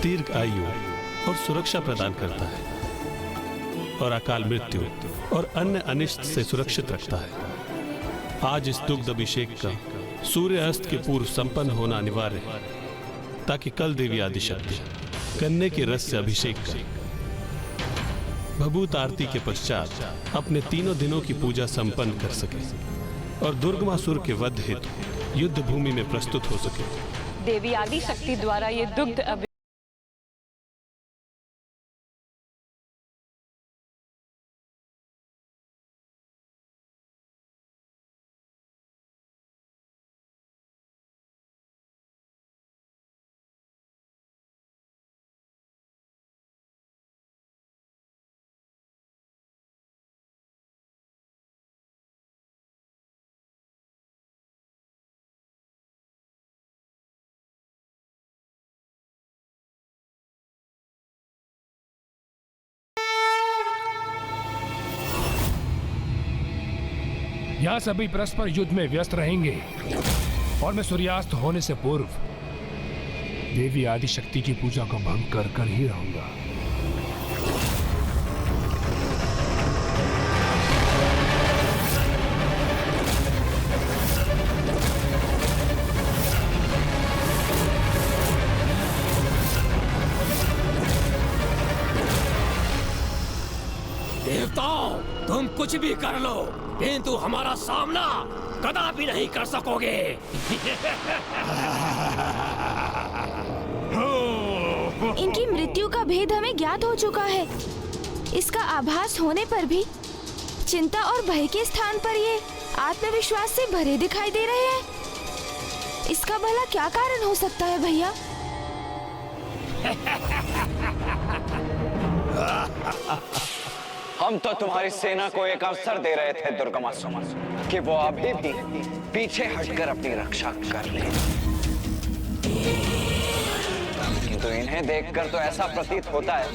दीर्घ आयु और सुरक्षा प्रदान करता है और अकाल मृत्यु और अन्य अनिष्ट से सुरक्षित रखता है। आज इस दुग्ध अभिषेक का सूर्य अस्त के पूर्व संपन्न होना अनिवार्य है ताकि कल देवी आदिशक्ति गन्ने के रस से अभिषेक कर भभूत आरती के पश्चात अपने 3 दिनों की पूजा संपन्न कर सके और दुर्गमासुर के वध हेतु युद्ध भूमि में प्रस्तुत हो सके। देवी आदिशक्ति द्वारा ये दुग्ध यहाँ सभी परस्पर युद्ध में व्यस्त रहेंगे और मैं सूर्यास्त होने से पूर्व देवी आदिशक्ति की पूजा को भंग कर ही रहूंगा। देवताओं, तुम कुछ भी कर लो किंतु हमारा सामना कदापि नहीं कर सकोगे। इनकी मृत्यु का भेद हमें ज्ञात हो चुका है। इसका आभास होने पर भी चिंता और भय के स्थान पर ये आत्मविश्वास से भरे दिखाई दे रहे हैं। इसका भला क्या कारण हो सकता है भैया? हम तो तुम्हारी सेना को एक अवसर दे रहे थे दुर्गमासुर कि वो अभी भी पीछे हटकर अपनी रक्षा कर ले, किंतु इन्हें देखकर तो ऐसा प्रतीत होता है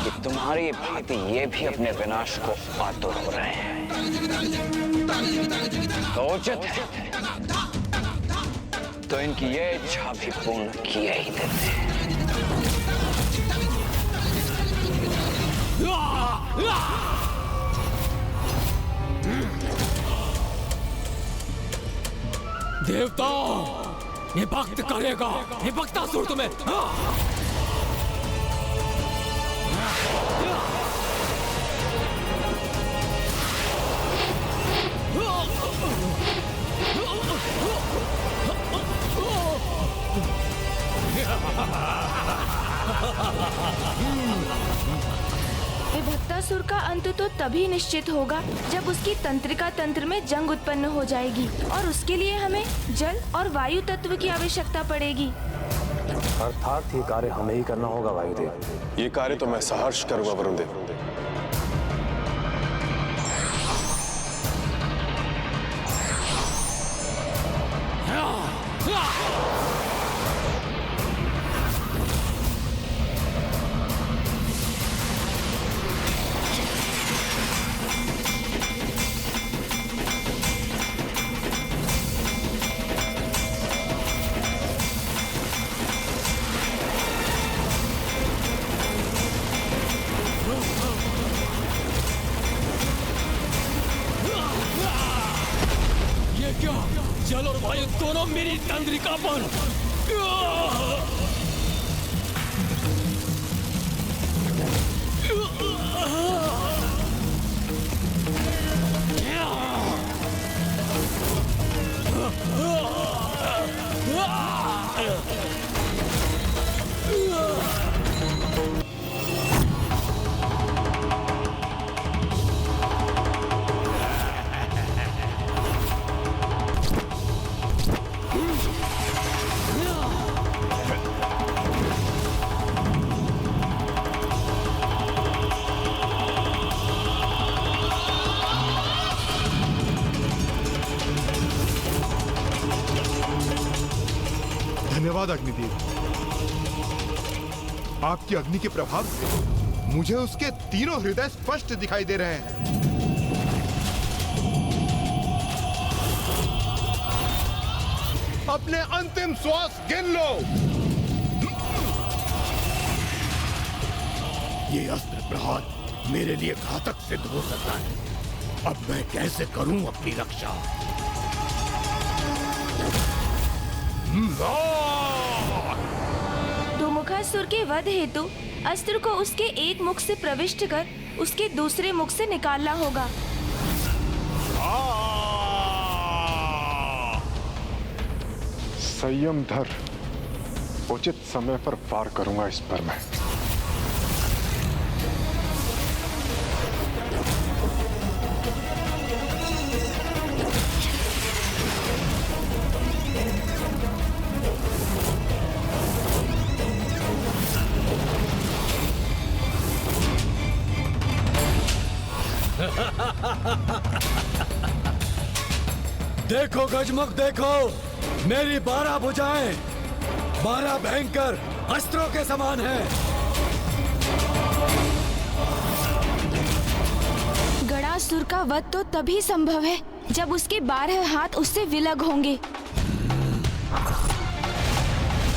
कि तुम्हारी भांति ये भी अपने विनाश को आतुर हो रहे हैं। तो उचित है तो इनकी ये इच्छा भी पूर्ण किए ही देते हैं। देवताओं, ये भक्त करेगा, ये भक्तासुर तुम्हें। भक्तासुर का अंत तो तभी निश्चित होगा जब उसकी तंत्रिका तंत्र में जंग उत्पन्न हो जाएगी और उसके लिए हमें जल और वायु तत्व की आवश्यकता पड़ेगी। अर्थात ये कार्य हमें ही करना होगा वायुदेव। ये कार्य तो मैं सहर्ष करूंगा वरुणदेव। जल और वायु दोनों मेरी तंत्रिका पर। धन्यवाद अग्निदेव। आपकी अग्नि के प्रभाव से मुझे उसके तीनों हृदय स्पष्ट दिखाई दे रहे हैं। अपने अंतिम श्वास गिन लो। ये अस्त्र प्रहार मेरे लिए घातक सिद्ध हो सकता है। अब मैं कैसे करूं अपनी रक्षा? दुमुखासुर के वध हेतु अस्त्र को उसके एक मुख से प्रविष्ट कर उसके दूसरे मुख से निकालना होगा। संयम धर, उचित समय पर वार करूंगा इस पर मैं। देखो गजमुख, देखो मेरी 12 भुजाएं 12 भयंकर अस्त्रों के समान हैं। गणासुर का वध तो तभी संभव है जब उसके 12 हाथ उससे विलग होंगे,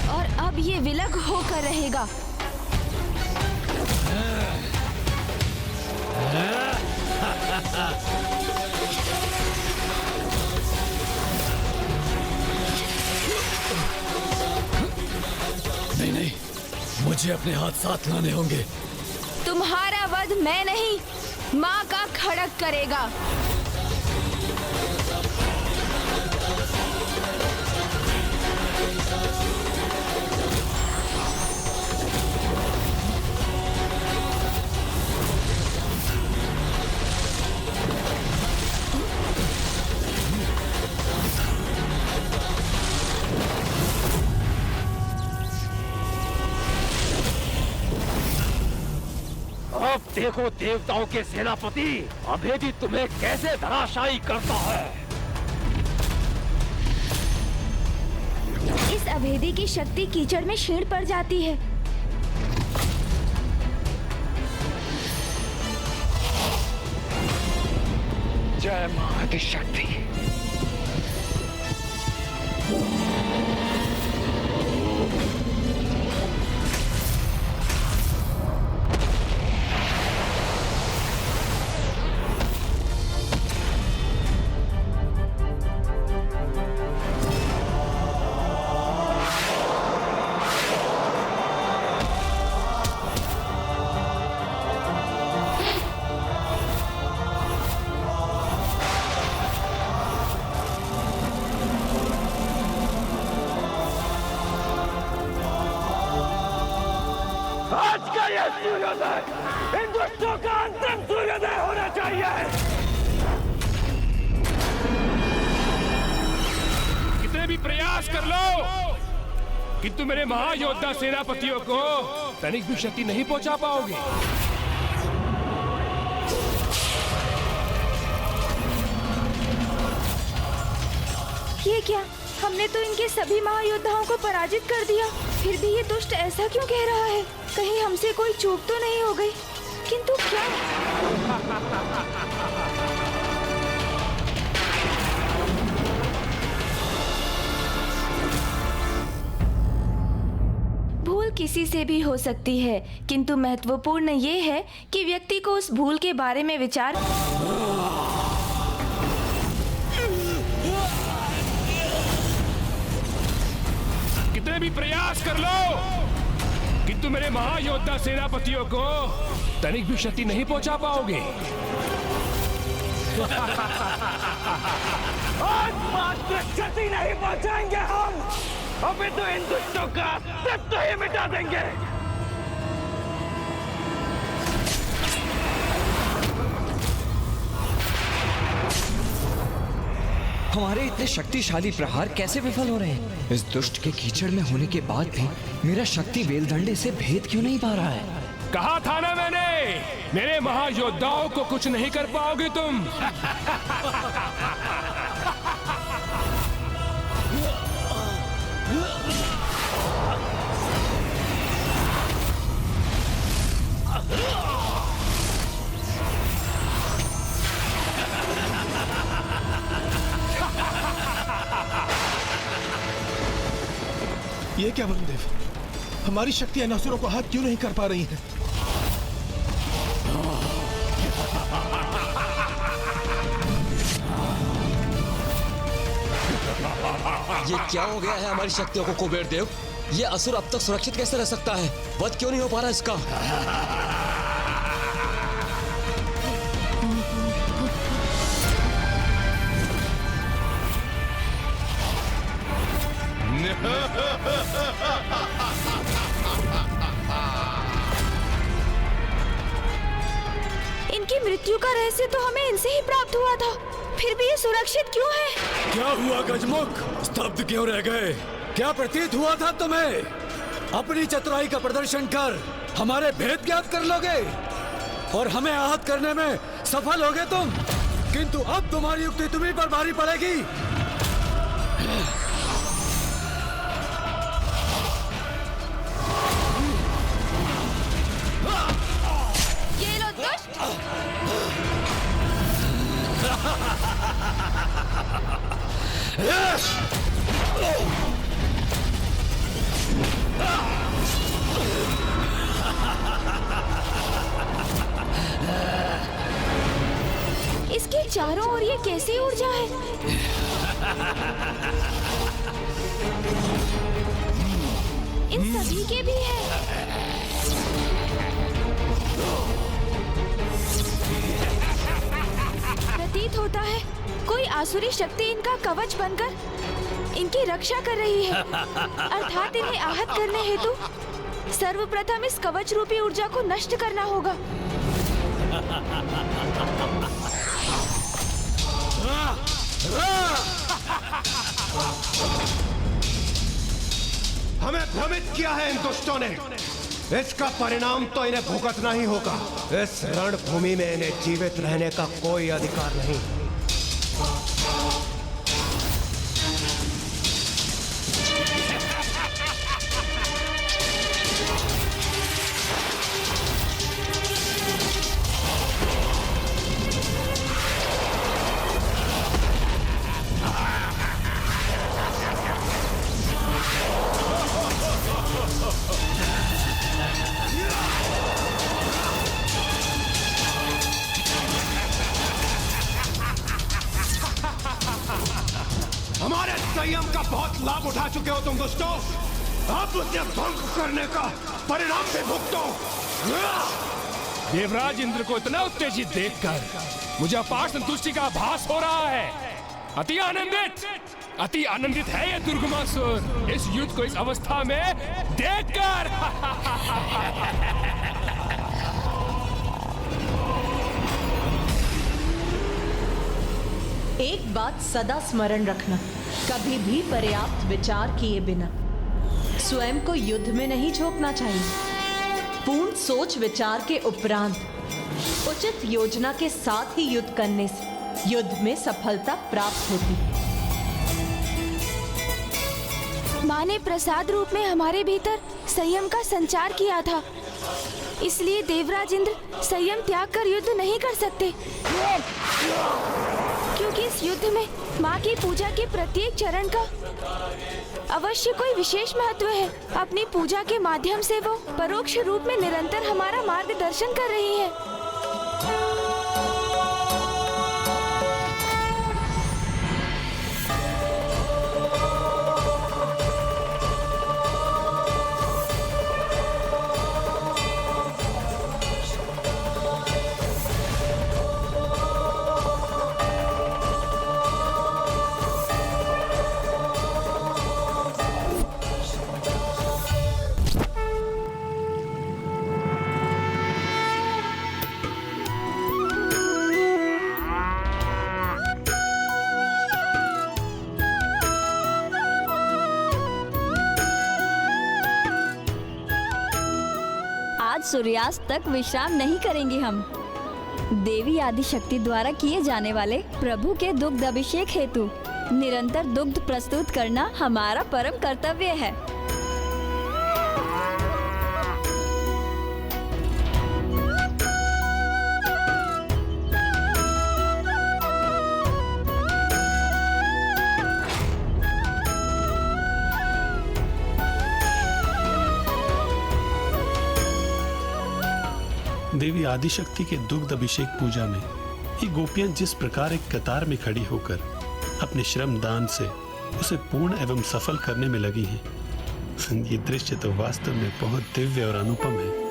और अब ये विलग होकर रहेगा। नहीं नहीं, मुझे अपने हाथ साथ लाने होंगे। तुम्हारा वध मैं नहीं, माँ का खड़ग करेगा। अब देखो देवताओं के सेनापति अभेदी तुम्हें कैसे धराशायी करता है। इस अभेदी की शक्ति कीचड़ में क्षीण पड़ जाती है। जय मां आदिशक्ति। सूर्योदय, इन दुष्टों का अंतिम सूर्योदय होना चाहिए। कितने भी प्रयास कर लो, किंतु मेरे महायोद्धा सेनापतियों को तनिक भी क्षति नहीं पहुंचा पाओगे। ये क्या? हमने तो इनके सभी महायोद्धाओं को पराजित कर दिया, फिर भी ये दुष्ट ऐसा क्यों कह रहा है? कहीं हमसे कोई चूक तो नहीं हो गई? किंतु क्या? भूल किसी से भी हो सकती है, किंतु महत्वपूर्ण ये है कि व्यक्ति को उस भूल के बारे में विचार कितने भी प्रयास कर लो, किंतु मेरे महायोद्धा सेनापतियों को तनिक भी क्षति नहीं पहुंचा पाओगे। आज मात्र क्षति नहीं पहुंचाएंगे हम, अभी तो इन दुष्टों का अस्तित्व ही मिटा देंगे। हमारे इतने शक्तिशाली प्रहार कैसे विफल हो रहे हैं? इस दुष्ट के कीचड़ में होने के बाद भी मेरा शक्ति वेलदंडे से भेद क्यों नहीं पा रहा है? कहा था ना मैंने, मेरे महायोद्धाओं को कुछ नहीं कर पाओगे तुम। ये क्या वरुण देव, हमारी शक्तियां असुरों को हाथ क्यों नहीं कर पा रही हैं? ये क्या हो गया है हमारी शक्तियों को कुबेर देव? ये असुर अब तक सुरक्षित कैसे रह सकता है? वध क्यों नहीं हो पा रहा इसका? इनकी मृत्यु का रहस्य तो हमें इनसे ही प्राप्त हुआ था, फिर भी ये सुरक्षित क्यों है? क्या हुआ गजमुख? स्तब्ध क्यों रह गए? क्या प्रतीत हुआ था तुम्हें? अपनी चतुराई का प्रदर्शन कर हमारे भेद ज्ञात कर लोगे और हमें आहत करने में सफल होगे तुम, किंतु अब तुम्हारी युक्ति तुम्हीं पर भारी पड़ेगी। ये लो दुष्ट! इसके चारों ओर ये कैसी ऊर्जा है? इन सभी के भी है। प्रतीत होता है कोई आसुरी शक्ति इनका कवच बनकर इनकी रक्षा कर रही है। अर्थात इन्हें आहत करने हेतु सर्वप्रथम इस कवच रूपी ऊर्जा को नष्ट करना होगा। हमें भ्रमित किया है इन दुष्टों ने। इसका परिणाम तो इन्हें भुगतना ही होगा। इस रणभूमि में इन्हें जीवित रहने का कोई अधिकार नहीं। हमारे संयम का बहुत लाभ उठा चुके हो तुम दुष्टों। अब उसे भंग करने का परिणाम भी भुगतो। देवराज इंद्र को इतना उत्तेजित देखकर मुझे अपार संतुष्टि का आभास हो रहा है। अति आनंदित है ये दुर्गमासुर इस युद्ध को इस अवस्था में देखकर। एक बात सदा स्मरण रखना, कभी भी पर्याप्त विचार किए बिना स्वयं को युद्ध में नहीं झोंकना चाहिए। पूर्ण सोच विचार के उपरांत उचित योजना के साथ ही युद्ध करने से युद्ध में सफलता प्राप्त होती। माँ ने प्रसाद रूप में हमारे भीतर संयम का संचार किया था, इसलिए देवराज इंद्र संयम त्याग कर युद्ध नहीं कर सकते, क्योंकि इस युद्ध में माँ की पूजा के प्रत्येक चरण का अवश्य कोई विशेष महत्व है। अपनी पूजा के माध्यम से वो परोक्ष रूप में निरंतर हमारा मार्गदर्शन कर रही है। सूर्यास्त तक विश्राम नहीं करेंगे हम। देवी आदिशक्ति द्वारा किए जाने वाले प्रभु के दुग्ध अभिषेक हेतु निरंतर दुग्ध प्रस्तुत करना हमारा परम कर्तव्य है। देवी आदिशक्ति के दुग्ध अभिषेक पूजा में ये गोपियां जिस प्रकार एक कतार में खड़ी होकर अपने श्रम दान से उसे पूर्ण एवं सफल करने में लगी हैं। ये दृश्य तो वास्तव में बहुत दिव्य और अनुपम है।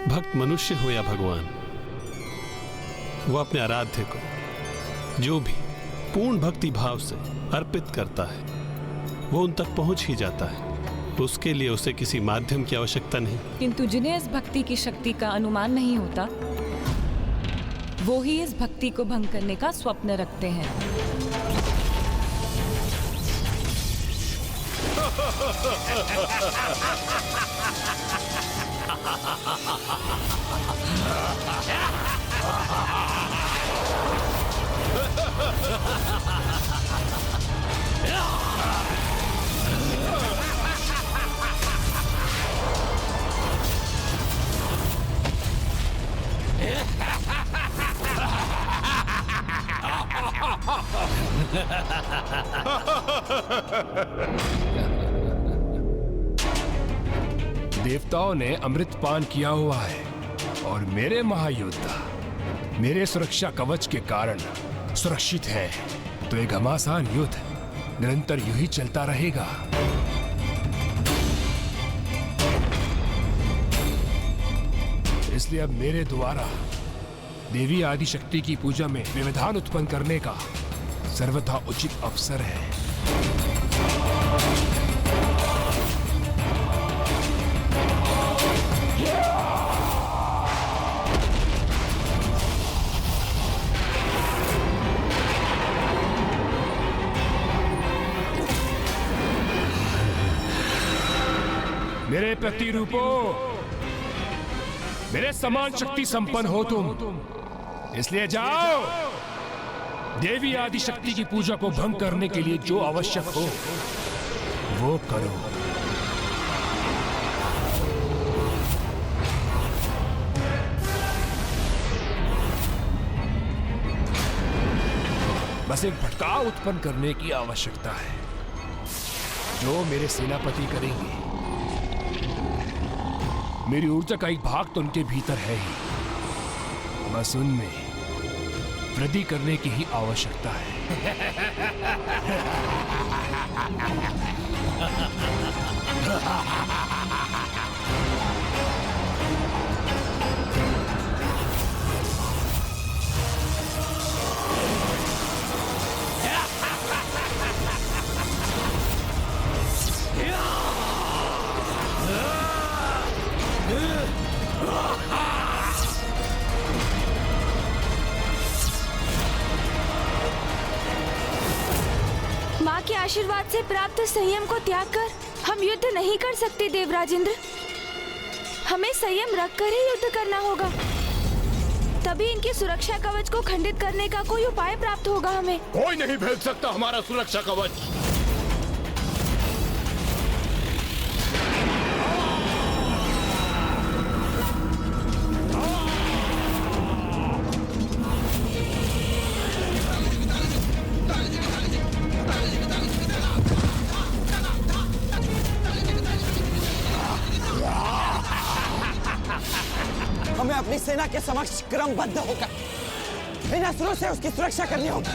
भक्त मनुष्य हो या भगवान, वो अपने आराध्य को जो भी पूर्ण भक्ति भाव से अर्पित करता है वो उन तक पहुंच ही जाता है। उसके लिए उसे किसी माध्यम की आवश्यकता नहीं। किंतु जिन्हें इस भक्ति की शक्ति का अनुमान नहीं होता वो ही इस भक्ति को भंग करने का स्वप्न रखते हैं। देवताओं ने अमृत पान किया हुआ है और मेरे महायोद्धा मेरे सुरक्षा कवच के कारण सुरक्षित हैं। तो एक घमासान युद्ध निरंतर यूं ही चलता रहेगा। इसलिए अब मेरे द्वारा देवी आदि शक्ति की पूजा में व्यवधान उत्पन्न करने का सर्वथा उचित अवसर है। मेरे प्रतिरूपो, मेरे समान शक्ति संपन्न हो तुम, इसलिए जाओ देवी आदि शक्ति की पूजा को भंग करने के लिए जो आवश्यक हो वो करो। बस एक भटकाव उत्पन्न करने की आवश्यकता है जो मेरे सेनापति करेंगे। मेरी ऊर्जा का एक भाग तो उनके भीतर है ही, बस उनमें वृद्धि करने की ही आवश्यकता है। माँ के आशीर्वाद से प्राप्त संयम को त्याग कर हम युद्ध नहीं कर सकते देवराजेंद्र। हमें संयम रखकर ही युद्ध करना होगा, तभी इनकी सुरक्षा कवच को खंडित करने का कोई उपाय प्राप्त होगा हमें। कोई नहीं भेज सकता हमारा सुरक्षा कवच। हमें अपनी सेना के समक्ष क्रमबद्ध होकर इन असुरों से उसकी सुरक्षा करनी होगी।